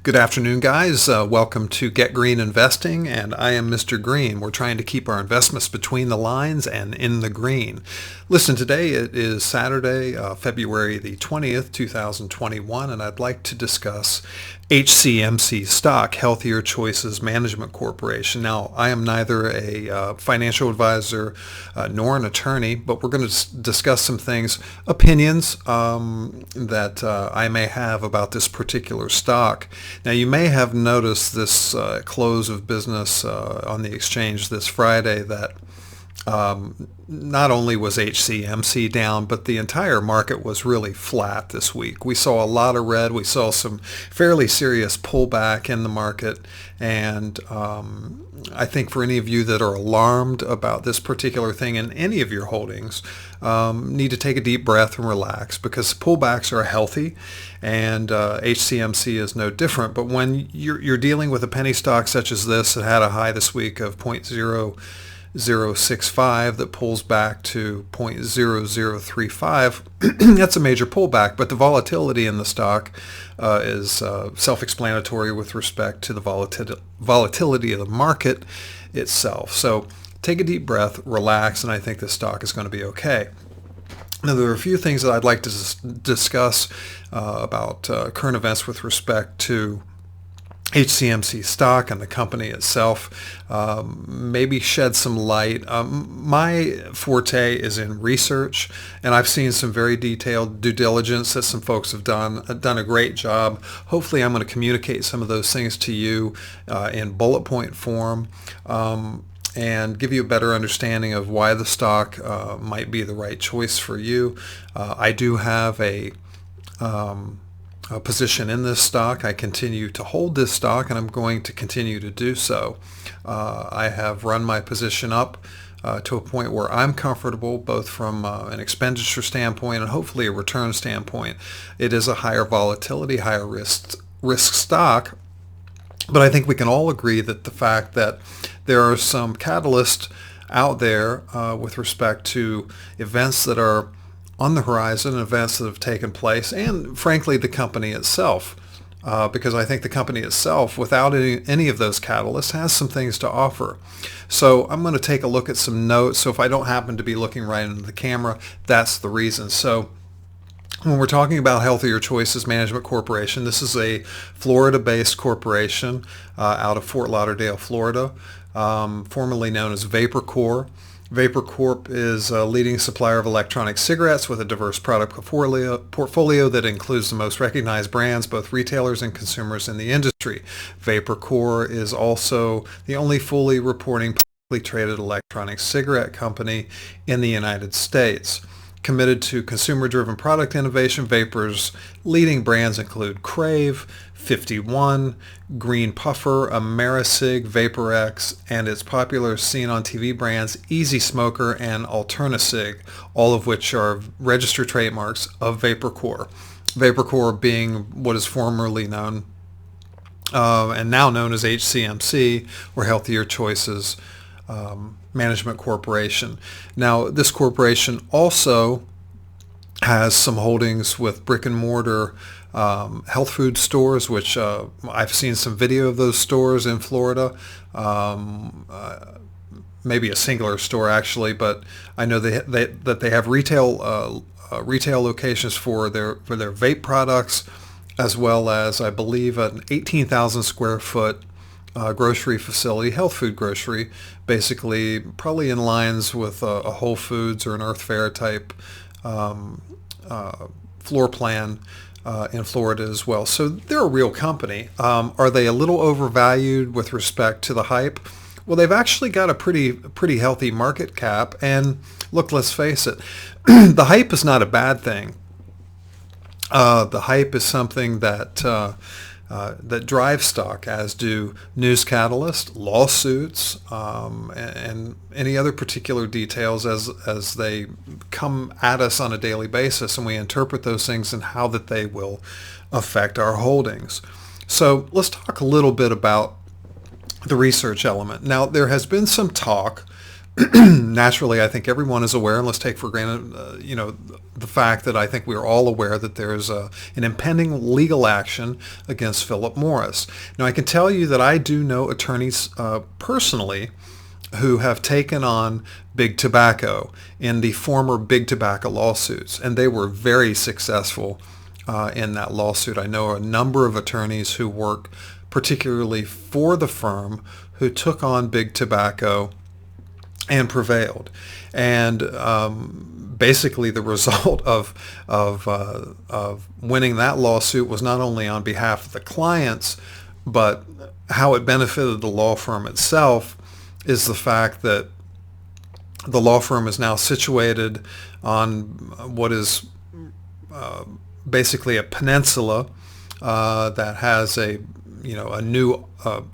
Good afternoon, guys. Welcome to Get Green Investing, and I am Mr. Green. We're trying to keep our investments between the lines and in the green. Listen, today it is Saturday, February the 20th, 2021, and I'd like to discuss HCMC stock, Healthier Choices Management Corporation. Now, I am neither a financial advisor nor an attorney, but we're going to discuss some things, opinions that I may have about this particular stock. Now, you may have noticed this close of business on the exchange this Friday that not only was HCMC down, but the entire market was really flat this week. We saw a lot of red. We saw some fairly serious pullback in the market. And I think for any of you that are alarmed about this particular thing in any of your holdings, need to take a deep breath and relax, because pullbacks are healthy, and HCMC is no different. But when you're dealing with a penny stock such as this, it had a high this week of 0.0065 that pulls back to 0.0035. That's a major pullback, but the volatility in the stock is self-explanatory with respect to the volatility of the market itself. So take a deep breath, relax, and I think this stock is going to be okay. Now, there are a few things that I'd like to discuss about current events with respect to HCMC stock and the company itself, maybe shed some light. My forte is in research, and I've seen some very detailed due diligence that some folks have done a great job. Hopefully I'm going to communicate some of those things to you in bullet point form, and give you a better understanding of why the stock might be the right choice for you. I do have a position in this stock. I continue to hold this stock, and I'm going to continue to do so. I have run my position up to a point where I'm comfortable, both from an expenditure standpoint and hopefully a return standpoint. It is a higher volatility, higher risk stock, but I think we can all agree that the fact that there are some catalysts out there with respect to events that are on the horizon, events that have taken place, and frankly the company itself, because I think the company itself, without any of those catalysts, has some things to offer. So I'm going to take a look at some notes. So if I don't happen to be looking right into the camera, that's the reason. So when we're talking about Healthier Choices Management Corporation, this is a Florida-based corporation out of Fort Lauderdale, Florida, formerly known as Vapor Corp. Vapor Corp is a leading supplier of electronic cigarettes with a diverse product portfolio that includes the most recognized brands, both retailers and consumers in the industry. Vapor Corp is also the only fully reporting publicly traded electronic cigarette company in the United States. Committed to consumer-driven product innovation, Vapor's leading brands include Crave, 51, Green Puffer, Americig, VaporX, and its popular seen-on-TV brands Easy Smoker and Alternacig, all of which are registered trademarks of Vapor Corp. Vapor Corp being what is formerly known and now known as HCMC, or Healthier Choices Management Corporation. Now, this corporation also has some holdings with brick and mortar health food stores, which I've seen some video of those stores in Florida. Maybe a singular store actually, but I know that they have retail locations for their vape products, as well as, I believe, an 18,000 square foot grocery facility, health food grocery, basically probably in lines with a Whole Foods or an Earth Fare type floor plan in Florida as well. So they're a real company. Are they a little overvalued with respect to the hype? Well, they've actually got a pretty healthy market cap. And look, let's face it, the hype is not a bad thing. The hype is something that drives stock, as do news catalysts, lawsuits, and any other particular details as they come at us on a daily basis, and we interpret those things and how that they will affect our holdings. So let's talk a little bit about the research element. Now, there has been some talk Naturally, I think everyone is aware, and let's take for granted, the fact that I think we're all aware that there's an impending legal action against Philip Morris. Now, I can tell you that I do know attorneys personally who have taken on Big Tobacco in the former Big Tobacco lawsuits, and they were very successful in that lawsuit. I know a number of attorneys who work particularly for the firm who took on Big Tobacco and prevailed. And basically the result of winning that lawsuit was not only on behalf of the clients, but how it benefited the law firm itself is the fact that the law firm is now situated on what is basically a peninsula that has a new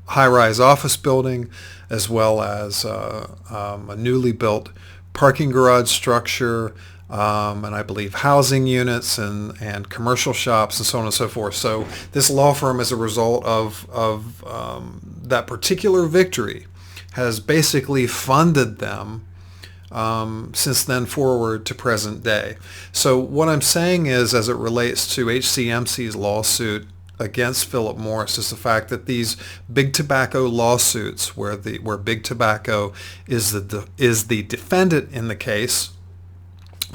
high-rise office building, as well as a newly built parking garage structure, and I believe housing units and commercial shops and so on and so forth. So this law firm, as a result of that particular victory, has basically funded them since then forward to present day. So what I'm saying is, as it relates to HCMC's lawsuit against Philip Morris, is the fact that these Big Tobacco lawsuits, where Big Tobacco is the defendant in the case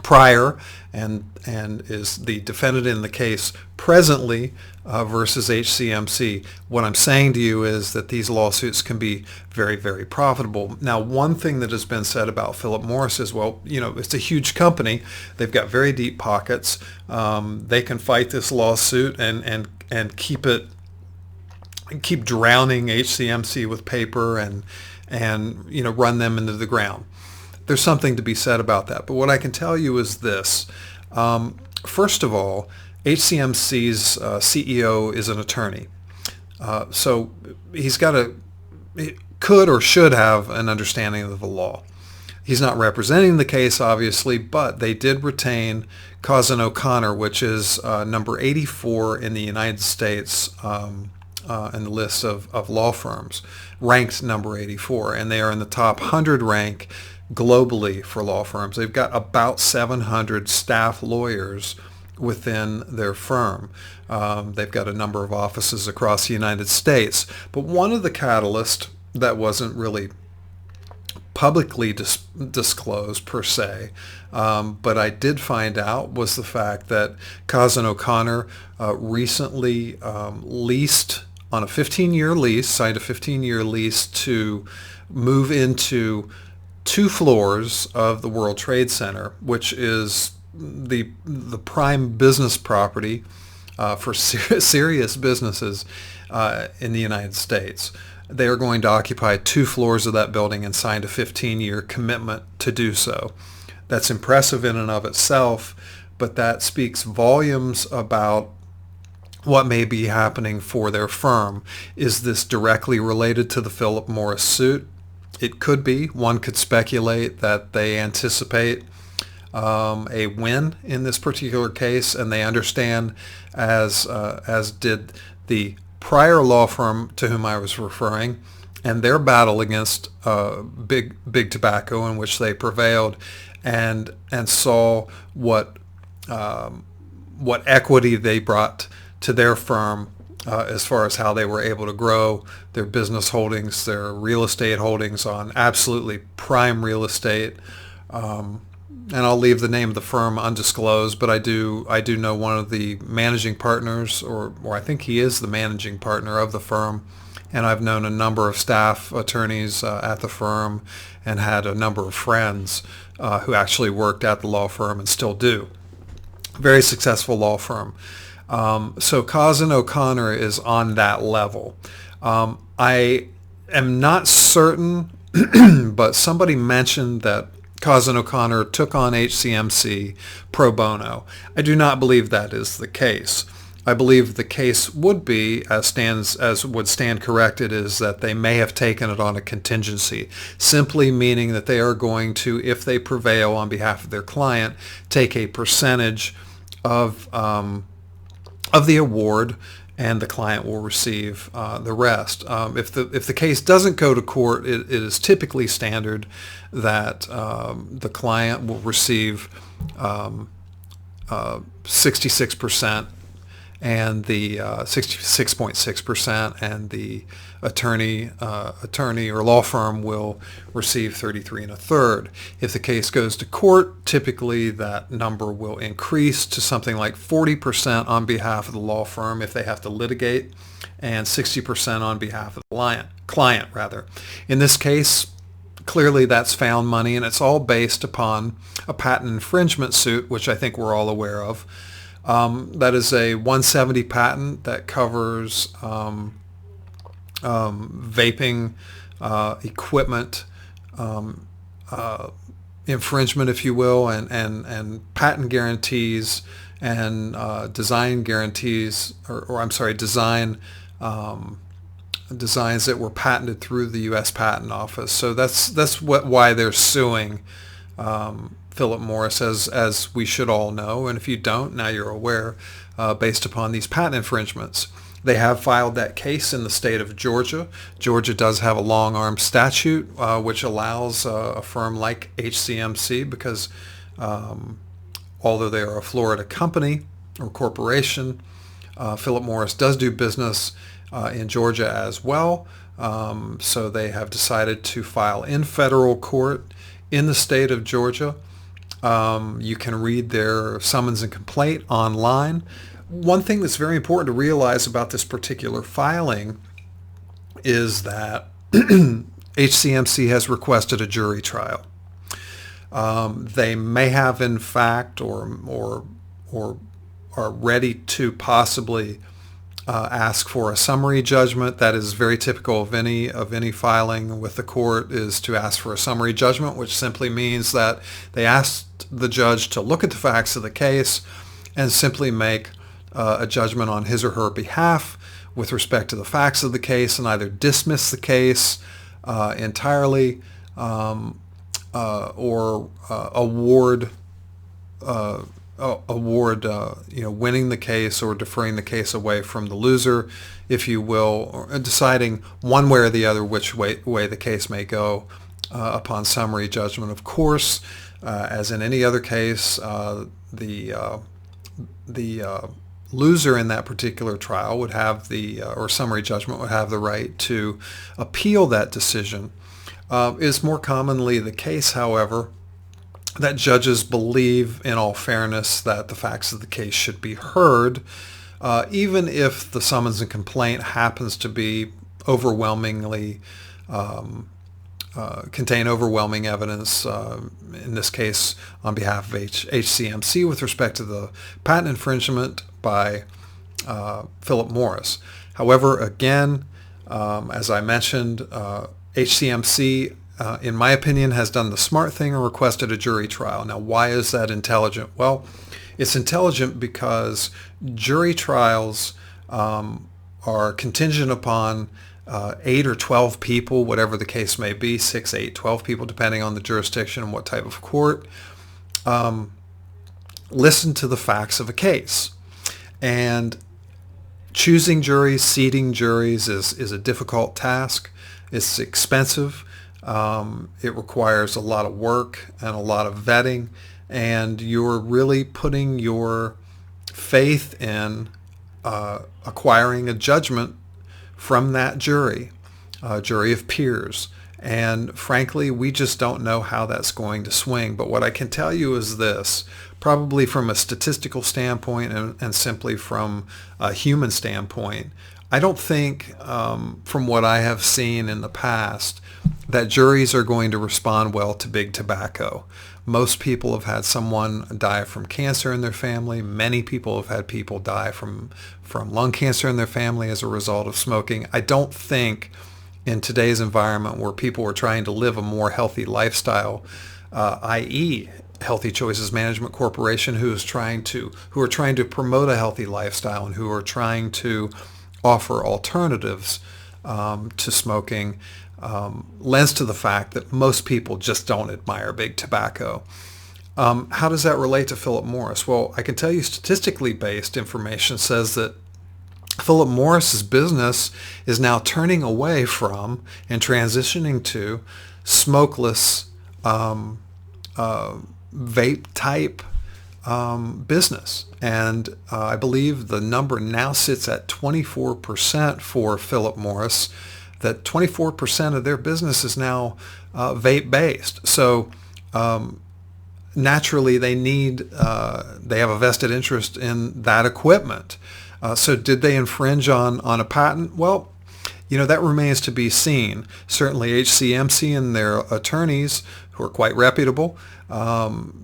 prior and is the defendant in the case presently versus HCMC. What I'm saying to you is that these lawsuits can be very, very profitable. Now, one thing that has been said about Philip Morris is, well, it's a huge company. They've got very deep pockets. They can fight this lawsuit and keep drowning HCMC with paper and run them into the ground. There's something to be said about that. But what I can tell you is this. First of all, HCMC's CEO is an attorney. So he could or should have an understanding of the law. He's not representing the case, obviously, but they did retain Cousin O'Connor, which is number 84 in the United States in the list of law firms, ranked number 84, and they are in the top 100 rank globally for law firms. They've got about 700 staff lawyers within their firm. They've got a number of offices across the United States. But one of the catalysts that wasn't really publicly disclosed per se, but I did find out, was the fact that Cousin O'Connor recently leased on a 15-year lease, signed a 15-year lease to move into 2 floors of the World Trade Center, which is the prime business property for serious businesses in the United States. They are going to occupy 2 floors of that building and signed a 15-year commitment to do so. That's impressive in and of itself, but that speaks volumes about what may be happening for their firm. Is this directly related to the Philip Morris suit? It could be. One could speculate that they anticipate a win in this particular case, and they understand, as did the prior law firm to whom I was referring, and their battle against Big Tobacco, in which they prevailed, and saw what equity they brought to their firm. As far as how they were able to grow their business holdings, their real estate holdings on absolutely prime real estate. And I'll leave the name of the firm undisclosed, but I do know one of the managing partners, or I think he is the managing partner of the firm. And I've known a number of staff attorneys at the firm, and had a number of friends who actually worked at the law firm and still do. Very successful law firm. So Cousin O'Connor is on that level. I am not certain, but somebody mentioned that Cousin O'Connor took on HCMC pro bono. I do not believe that is the case. I believe the case would be, as would stand corrected, is that they may have taken it on a contingency, simply meaning that they are going to, if they prevail on behalf of their client, take a percentage of the award and the client will receive the rest. If the case doesn't go to court, it is typically standard that the client will receive 66% and the 66.6%, and the attorney or law firm will receive 33 1/3. If the case goes to court, typically that number will increase to something like 40% on behalf of the law firm if they have to litigate, and 60% on behalf of the client rather. In this case, clearly that's found money, and it's all based upon a patent infringement suit, which I think we're all aware of. That is a 170 patent that covers vaping equipment infringement, if you will, and patent guarantees and design guarantees, or I'm sorry, designs that were patented through the U.S. Patent Office. So that's why they're suing Philip Morris, as we should all know, and if you don't, now you're aware, based upon these patent infringements. They have filed that case in the state of Georgia. Georgia does have a long-arm statute which allows a firm like HCMC, because although they are a Florida company or corporation, Philip Morris does do business in Georgia as well. So they have decided to file in federal court in the state of Georgia. You can read their summons and complaint online. One thing that's very important to realize about this particular filing is that HCMC has requested a jury trial. They may have, in fact, or are ready to possibly ask for a summary judgment. That is very typical of any filing with the court, is to ask for a summary judgment, which simply means that they asked the judge to look at the facts of the case and simply make a judgment on his or her behalf with respect to the facts of the case, and either dismiss the case entirely or award winning the case or deferring the case away from the loser, if you will, or deciding one way or the other which way the case may go upon summary judgment. Of course, as in any other case, the loser in that particular trial would have or summary judgment would have the right to appeal that decision. Is more commonly the case, however, that judges believe, in all fairness, that the facts of the case should be heard, even if the summons and complaint happens to be overwhelmingly contain overwhelming evidence, in this case on behalf of HCMC with respect to the patent infringement by Philip Morris. However, again, as I mentioned, HCMC, in my opinion, has done the smart thing and requested a jury trial. Now, why is that intelligent? Well, it's intelligent because jury trials are contingent upon 8 or 12 people, whatever the case may be, 6, 8, 12 people, depending on the jurisdiction and what type of court, listen to the facts of a case. And choosing juries, seating juries is a difficult task. It's expensive. It requires a lot of work and a lot of vetting, and you're really putting your faith in acquiring a judgment from that jury, a jury of peers. And frankly, we just don't know how that's going to swing. But what I can tell you is this, probably from a statistical standpoint and simply from a human standpoint, I don't think, from what I have seen in the past, that juries are going to respond well to big tobacco. Most people have had someone die from cancer in their family. Many people have had people die from lung cancer in their family as a result of smoking. I don't think in today's environment where people are trying to live a more healthy lifestyle, i.e. Healthy Choices Management Corporation, who are trying to promote a healthy lifestyle and who are trying to offer alternatives to smoking, lends to the fact that most people just don't admire big tobacco. How does that relate to Philip Morris? Well, I can tell you statistically based information says that Philip Morris's business is now turning away from and transitioning to smokeless vape type business. And I believe the number now sits at 24% for Philip Morris, that 24% of their business is now vape based. So naturally they have a vested interest in that equipment. So did they infringe on a patent? Well, that remains to be seen. Certainly HCMC and their attorneys, who are quite reputable,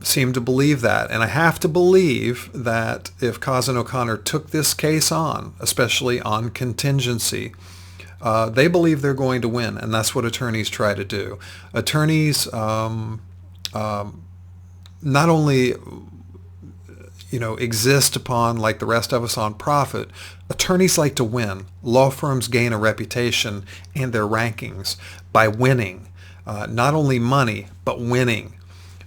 seem to believe that. And I have to believe that if Cause and O'Connor took this case on, especially on contingency, they believe they're going to win, and that's what attorneys try to do. Attorneys not only exist upon, like the rest of us, on profit. Attorneys like to win. Law firms gain a reputation and their rankings by winning, not only money, but winning.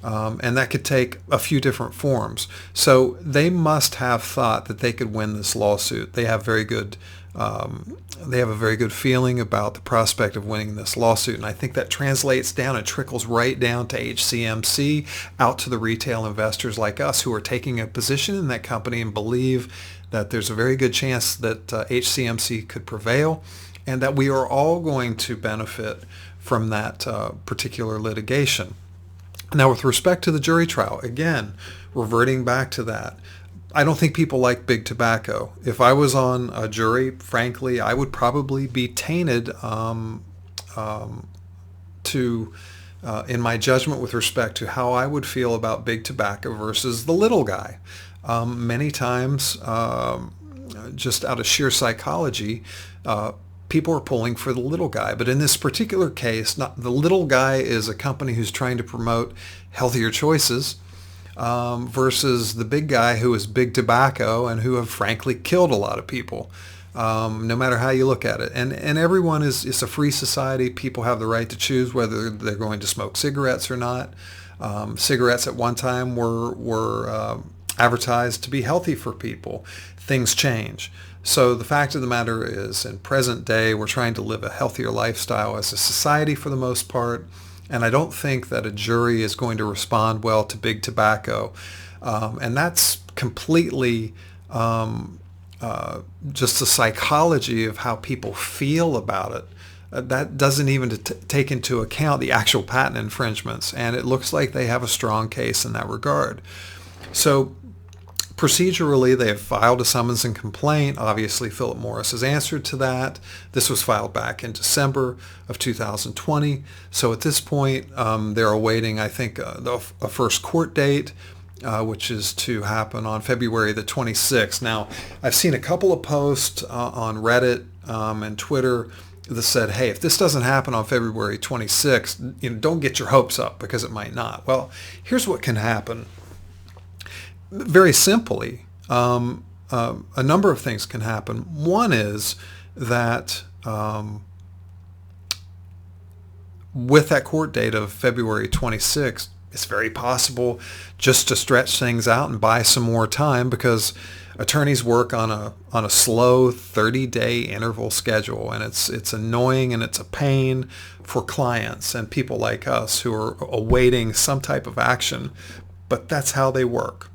And that could take a few different forms. So they must have thought that they could win this lawsuit. They have a very good feeling about the prospect of winning this lawsuit. And I think that translates down and trickles right down to HCMC, out to the retail investors like us who are taking a position in that company and believe that there's a very good chance that HCMC could prevail and that we are all going to benefit from that particular litigation. Now, with respect to the jury trial, again, reverting back to that, I don't think people like big tobacco. If I was on a jury, frankly, I would probably be tainted in my judgment with respect to how I would feel about big tobacco versus the little guy. Many times, just out of sheer psychology, people are pulling for the little guy. But in this particular case, the little guy is a company who's trying to promote healthier choices, versus the big guy who is big tobacco and who have frankly killed a lot of people, no matter how you look at it. And everyone it's a free society. People have the right to choose whether they're going to smoke cigarettes or not. Cigarettes at one time were advertised to be healthy for people. Things change. So the fact of the matter is, in present day, we're trying to live a healthier lifestyle as a society for the most part. And I don't think that a jury is going to respond well to big tobacco. And that's completely just the psychology of how people feel about it. That doesn't even take into account the actual patent infringements. And it looks like they have a strong case in that regard. So procedurally, they have filed a summons and complaint. Obviously, Philip Morris has answered to that. This was filed back in December of 2020. So at this point, they're awaiting, I think, a first court date, which is to happen on February the 26th. Now, I've seen a couple of posts on Reddit and Twitter that said, hey, if this doesn't happen on February 26th, don't get your hopes up, because it might not. Well, here's what can happen. Very simply, a number of things can happen. One is that with that court date of February 26th, it's very possible just to stretch things out and buy some more time, because attorneys work on a slow 30-day interval schedule, and it's annoying and it's a pain for clients and people like us who are awaiting some type of action, but that's how they work.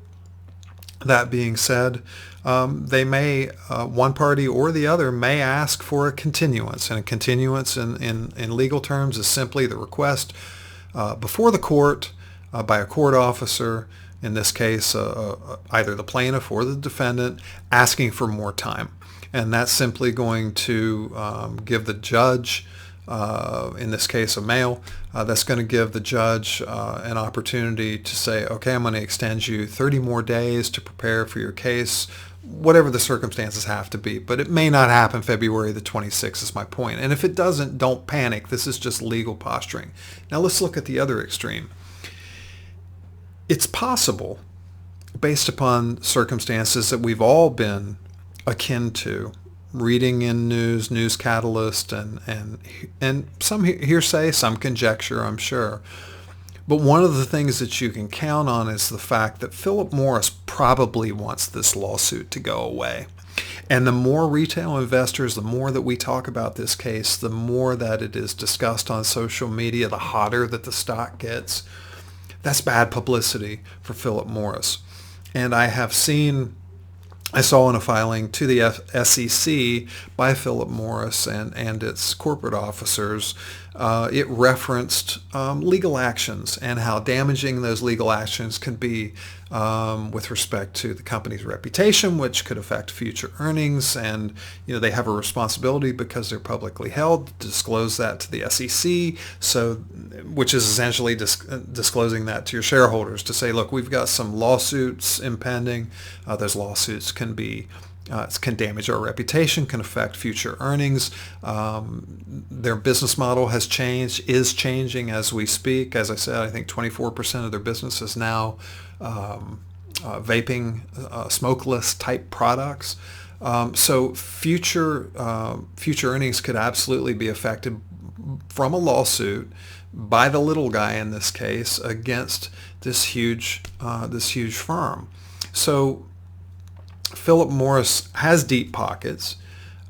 That being said, they may, one party or the other may ask for a continuance, and a continuance in legal terms is simply the request before the court by a court officer, in this case either the plaintiff or the defendant, asking for more time. And that's simply going to give the judge, in this case a male, that's going to give the judge an opportunity to say, okay, I'm going to extend you 30 more days to prepare for your case, whatever the circumstances have to be. But it may not happen February the 26th is my point. And if it doesn't, don't panic. This is just legal posturing. Now let's look at the other extreme. It's possible, based upon circumstances that we've all been akin to, reading in News Catalyst, and some hearsay, some conjecture, I'm sure. But one of the things that you can count on is the fact that Philip Morris probably wants this lawsuit to go away. And the more retail investors, the more that we talk about this case, the more that it is discussed on social media, the hotter that the stock gets. That's bad publicity for Philip Morris. And I saw in a filing to the SEC by Philip Morris and its corporate officers, it referenced legal actions and how damaging those legal actions can be with respect to the company's reputation, which could affect future earnings. And they have a responsibility because they're publicly held to disclose that to the SEC. So, which is essentially disclosing that to your shareholders to say, look, we've got some lawsuits impending. Those lawsuits can damage our reputation, can affect future earnings. Their business model is changing as we speak. As I said, I think 24% of their business is now vaping, smokeless type products. So future earnings could absolutely be affected from a lawsuit by the little guy in this case against this huge firm. So Philip Morris has deep pockets.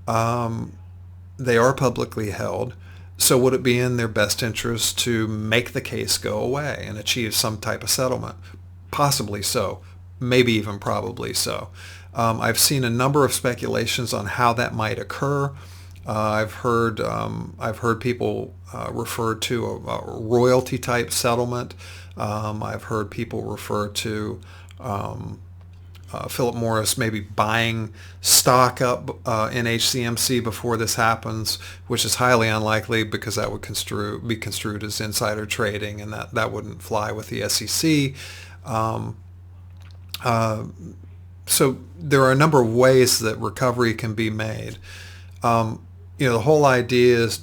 They are publicly held. So would it be in their best interest to make the case go away and achieve some type of settlement? Possibly so. Maybe even probably so. I've seen a number of speculations on how that might occur. I've heard people refer to a royalty type settlement. I've heard people refer to Philip Morris maybe buying stock up in HCMC before this happens, which is highly unlikely because that would be construed as insider trading, and that wouldn't fly with the SEC. So there are a number of ways that recovery can be made. The whole idea is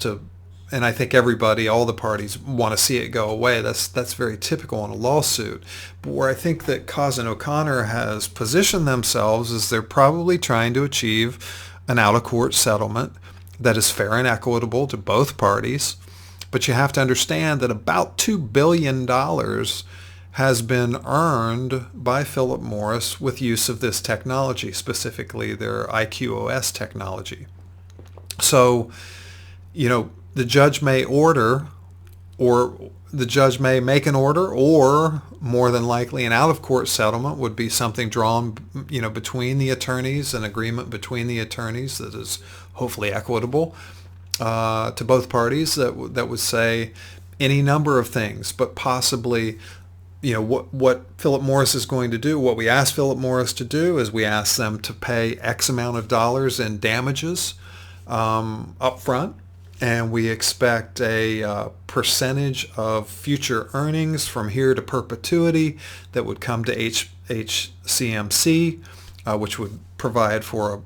and I think all the parties want to see it go away. That's very typical in a lawsuit. But where I think that Cause and O'Connor has positioned themselves is they're probably trying to achieve an out-of-court settlement that is fair and equitable to both parties. But you have to understand that about $2 billion has been earned by Philip Morris with use of this technology, specifically their IQOS technology. So, the judge may order, or the judge may make an order, or more than likely an out-of-court settlement would be something drawn, between the attorneys, an agreement between the attorneys that is hopefully equitable to both parties that would say any number of things, but possibly, what Philip Morris is going to do. What we ask Philip Morris to do is we ask them to pay X amount of dollars in damages up front. And we expect a percentage of future earnings from here to perpetuity that would come to HCMC, which would provide for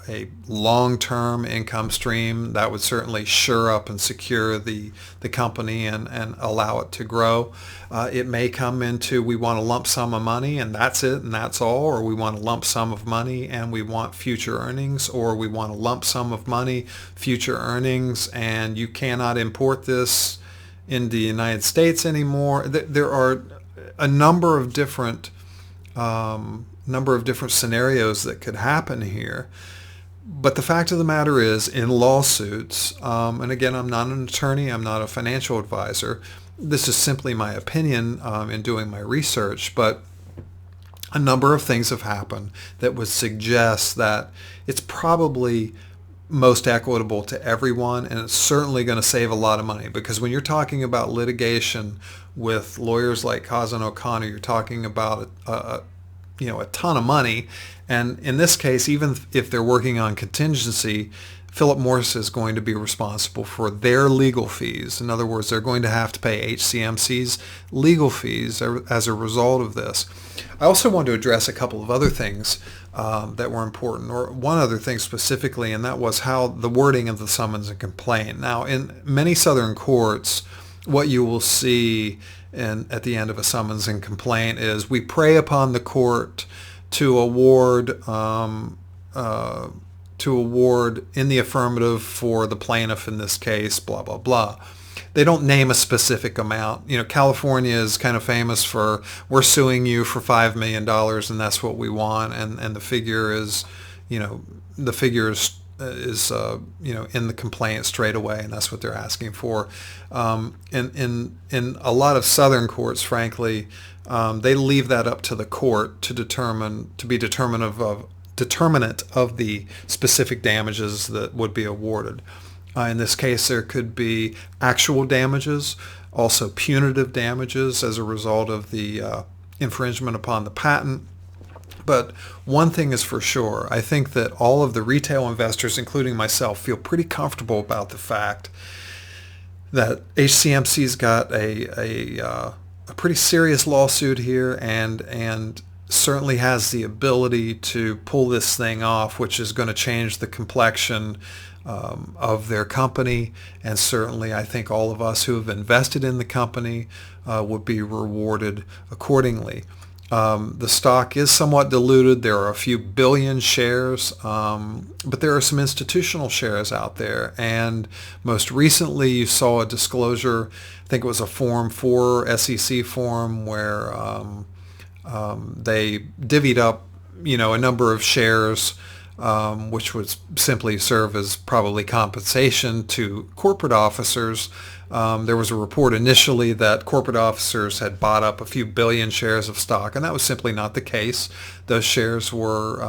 a long-term income stream that would certainly shore up and secure the company and allow it to grow. It may come into we want a lump sum of money and that's it and that's all, or we want a lump sum of money and we want future earnings, or we want a lump sum of money, future earnings, and you cannot import this in the United States anymore. There are a number of different scenarios that could happen here. But the fact of the matter is, in lawsuits, and again, I'm not an attorney, I'm not a financial advisor, this is simply my opinion in doing my research, but a number of things have happened that would suggest that it's probably most equitable to everyone, and it's certainly going to save a lot of money, because when you're talking about litigation with lawyers like Cause and O'Connor, you're talking about a ton of money. And in this case, even if they're working on contingency, Philip Morris is going to be responsible for their legal fees. In other words, they're going to have to pay HCMC's legal fees as a result of this. I also want to address a couple of other things that were important, or one other thing specifically, and that was how the wording of the summons and complaint. Now, in many southern courts, what you will see at the end of a summons and complaint is we prey upon the court to award in the affirmative for the plaintiff in this case, blah, blah, blah. They don't name a specific amount. California is kind of famous for, we're suing you for $5 million and that's what we want. And the figure is, the figure is in the complaint straight away, and that's what they're asking for. In a lot of southern courts, frankly, they leave that up to the court to be determinate of the specific damages that would be awarded. In this case, there could be actual damages, also punitive damages as a result of the infringement upon the patent. But one thing is for sure, I think that all of the retail investors, including myself, feel pretty comfortable about the fact that HCMC's got a pretty serious lawsuit here, and certainly has the ability to pull this thing off, which is going to change the complexion of their company. And certainly I think all of us who have invested in the company would be rewarded accordingly. The stock is somewhat diluted. There are a few billion shares, but there are some institutional shares out there. And most recently, you saw a disclosure, I think it was a Form 4 SEC form, where they divvied up, a number of shares, which would simply serve as probably compensation to corporate officers. There was a report initially that corporate officers had bought up a few billion shares of stock, and that was simply not the case. Those shares were,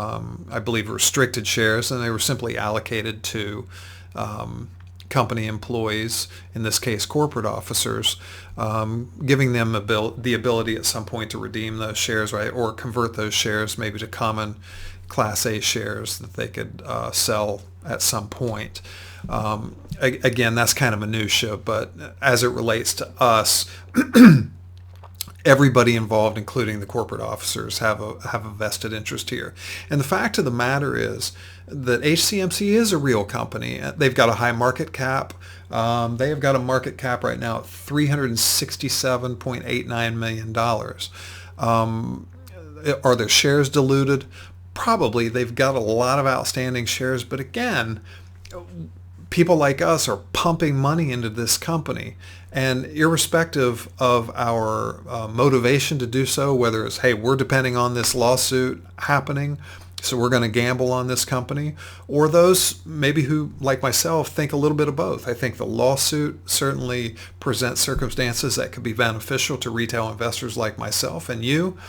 I believe, restricted shares, and they were simply allocated to company employees, in this case corporate officers, giving them the ability at some point to redeem those shares, right, or convert those shares maybe to common Class A shares that they could sell at some point. Again, that's kind of minutia, but as it relates to us, everybody involved, including the corporate officers, have a vested interest here. And the fact of the matter is that HCMC is a real company. They've got a high market cap. They have got a market cap right now at $367.89 million. Are their shares diluted? Probably. They've got a lot of outstanding shares, but again, people like us are pumping money into this company, and irrespective of our motivation to do so, whether it's, hey, we're depending on this lawsuit happening, so we're going to gamble on this company, or those maybe who, like myself, think a little bit of both. I think the lawsuit certainly presents circumstances that could be beneficial to retail investors like myself and you.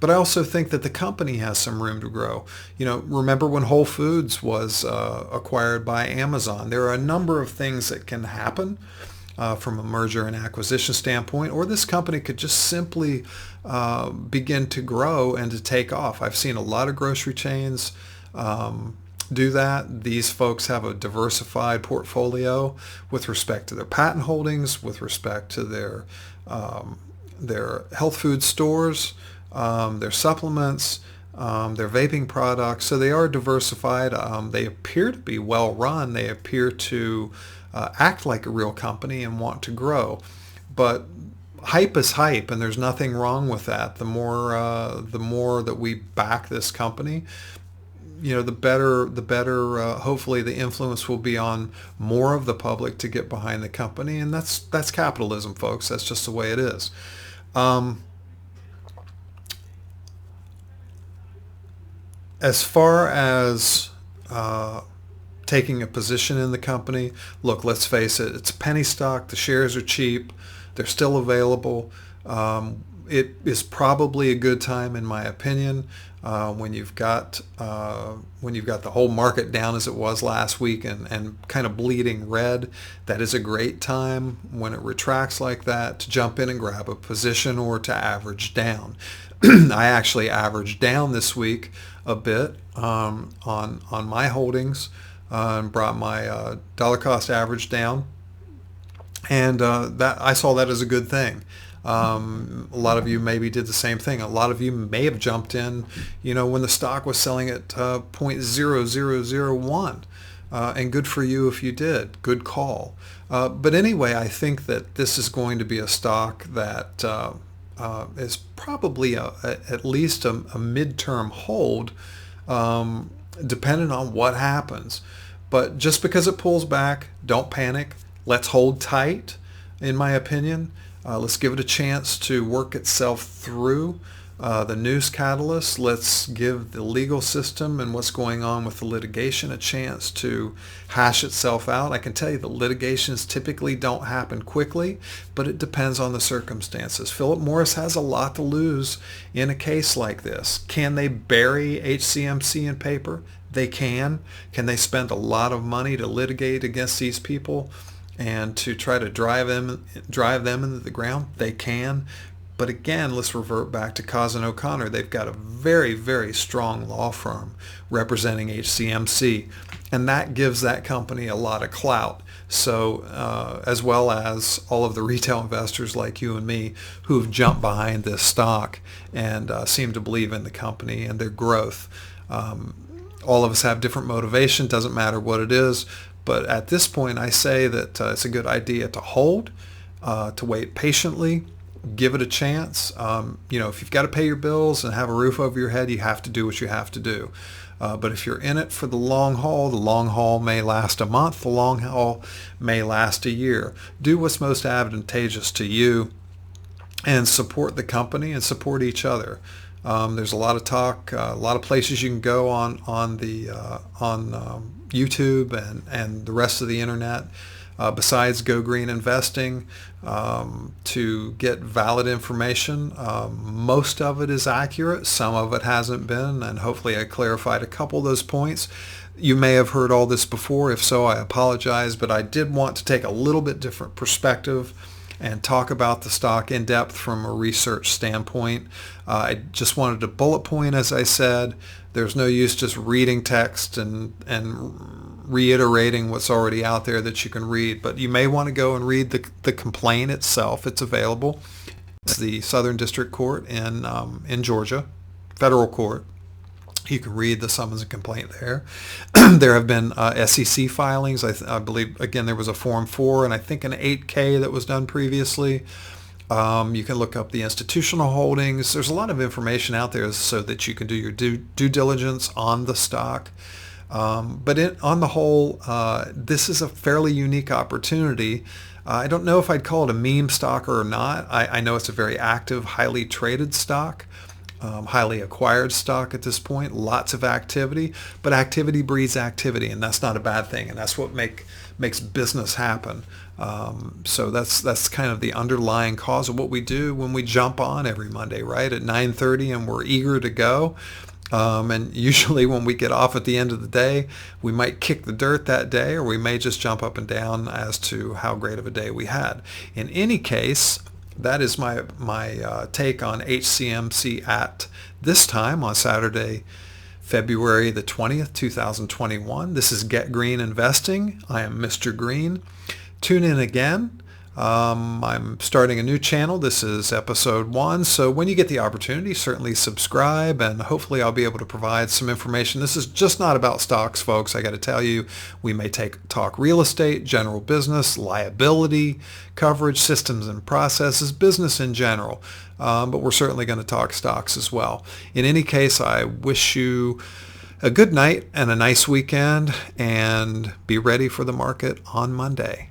But I also think that the company has some room to grow. Remember when Whole Foods was acquired by Amazon? There are a number of things that can happen from a merger and acquisition standpoint, or this company could just simply begin to grow and to take off. I've seen a lot of grocery chains do that. These folks have a diversified portfolio with respect to their patent holdings, with respect to their health food stores, their supplements, their vaping products. So they are diversified. They appear to be well run. They appear to act like a real company and want to grow. But hype is hype, and there's nothing wrong with that. The more that we back this company, the better. Hopefully, the influence will be on more of the public to get behind the company, and that's capitalism, folks. That's just the way it is. As far as taking a position in the company, look, let's face it, it's a penny stock. The shares are cheap. They're still available. It is probably a good time, in my opinion, when you've got the whole market down as it was last week and kind of bleeding red. That is a great time when it retracts like that to jump in and grab a position or to average down. I actually averaged down this week a bit on my holdings and brought my dollar cost average down, and that I saw that as a good thing. A lot of you maybe did the same thing. A lot of you may have jumped in, when the stock was selling at 0.0001, and good for you if you did. Good call. But anyway, I think that this is going to be a stock that is probably at least a midterm hold, depending on what happens. But just because it pulls back, don't panic. Let's hold tight, in my opinion. Let's give it a chance to work itself through the news catalyst. Let's give the legal system and what's going on with the litigation a chance to hash itself out. I can tell you that litigations typically don't happen quickly, but it depends on the circumstances. Philip Morris has a lot to lose in a case like this. Can they bury HCMC in paper? They can. Can they spend a lot of money to litigate against these people and to try to drive them into the ground? They can. But again, let's revert back to Cause & O'Connor. They've got a very, very strong law firm representing HCMC, and that gives that company a lot of clout. So as well as all of the retail investors like you and me who've jumped behind this stock and seem to believe in the company and their growth. All of us have different motivation, doesn't matter what it is. But at this point, I say that it's a good idea to hold, to wait patiently, give it a chance. If you've got to pay your bills and have a roof over your head, you have to do what you have to do. But if you're in it for the long haul may last a month, the long haul may last a year. Do what's most advantageous to you and support the company and support each other. There's a lot of talk, a lot of places you can go on YouTube and the rest of the internet. Besides Go Green Investing, to get valid information. Most of it is accurate. Some of it hasn't been, and hopefully I clarified a couple of those points. You may have heard all this before. If so, I apologize, but I did want to take a little bit different perspective and talk about the stock in depth from a research standpoint. I just wanted to bullet point, as I said. There's no use just reading text and reiterating what's already out there that you can read, but you may want to go and read the complaint itself. It's available. It's the Southern District Court in Georgia, federal court. You can read the summons and complaint there. There have been SEC filings. I believe, again, there was a Form 4 and I think an 8K that was done previously. You can look up the institutional holdings. There's a lot of information out there so that you can do your due diligence on the stock. But on the whole, this is a fairly unique opportunity. I don't know if I'd call it a meme stock or not. I know it's a very active, highly traded stock, highly acquired stock at this point, lots of activity, but activity breeds activity, and that's not a bad thing, and that's what makes business happen. So that's kind of the underlying cause of what we do when we jump on every Monday, right, at 9:30, and we're eager to go. And usually when we get off at the end of the day, we might kick the dirt that day, or we may just jump up and down as to how great of a day we had. In any case, that is my take on HCMC at this time on Saturday, February the 20th, 2021. This is Get Green Investing. I am Mr. Green. Tune in again. I'm starting a new channel. This is episode 1. So when you get the opportunity, certainly subscribe, and hopefully I'll be able to provide some information. This is just not about stocks, folks. I got to tell you, we may talk real estate, general business, liability, coverage, systems and processes, business in general. But we're certainly going to talk stocks as well. In any case, I wish you a good night and a nice weekend, and be ready for the market on Monday.